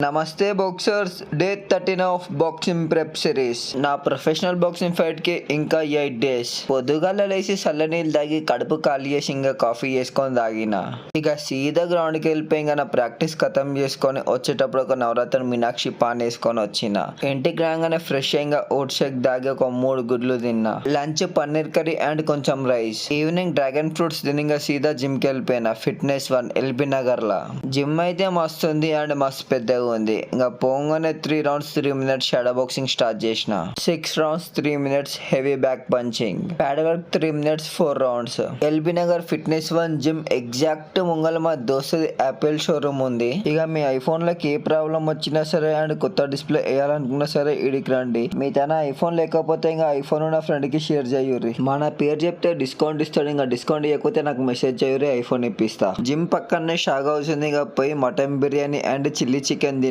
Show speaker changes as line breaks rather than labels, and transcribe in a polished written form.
నమస్తే boxers, day 13 of boxing prep series. నా professional boxing fight కి ఇంకా 8 డేస్. పొద్దుగాల లేచి చల్ల నీళ్ళు తాగి కడుపు ఖాళీ చేసి ఇంకా కాఫీ చేసుకొని తాగిన. ఇక సీదా గ్రౌండ్ కి వెళ్ళిపోయి ఇంకా నా ప్రాక్టీస్ ఖతం చేసుకొని వచ్చేటప్పుడు ఒక నవరాత్రి మీనాక్షి పాన్ వేసుకొని వచ్చిన. ఇంటికి రాగానే ఫ్రెష్ అయ్యి ఓట్ షేక్ దాగి ఒక 3 గుడ్లు తిన్నా. లంచ్ పన్నీర్ కర్రీ అండ్ కొంచెం రైస్. ఈవినింగ్ డ్రాగన్ ఫ్రూట్స్ తిని ఇంకా సీదా జిమ్ కి వెళ్ళిపోయినా. ఫిట్నెస్ 1 ఎల్బీ నగర్ లా. జిమ్ అయితే మస్తుంది అండ్ మస్తు పెద్దగా ఉంది. ఇంకా పోగానే 3 rounds 3 minutes shadow boxing start చేసిన. 6 rounds 3 minutes heavy bag punching. Pad work 3 minutes 4 rounds. LB Nagar fitness 1 gym exact ముంగల మా దోస్తుది యాపిల్ షోరూమ్ ఉంది. ఇక మీ ఐఫోన్ లకి ఏ ప్రాబ్లం వచ్చినా సరే అండ్ కొత్త డిస్ప్లే వేయాలనుకున్నా సరే ఇడికి రండి. మీ తన ఐఫోన్ లేకపోతే ఇంకా ఐఫోన్ నా ఫ్రెండ్ కి షేర్ చేయుర్రి. మన పేరు చెప్తే డిస్కౌంట్ ఇస్తాడు. ఇంకా డిస్కౌంట్ ఇవ్వకపోతే నాకు మెసేజ్ చేయుర్రి, ఐఫోన్ ఇప్పిస్తా. జిమ్ పక్కనే షాగ్ హౌస్ ఉంది. ఇక పోయి mutton biryani and chilli chicken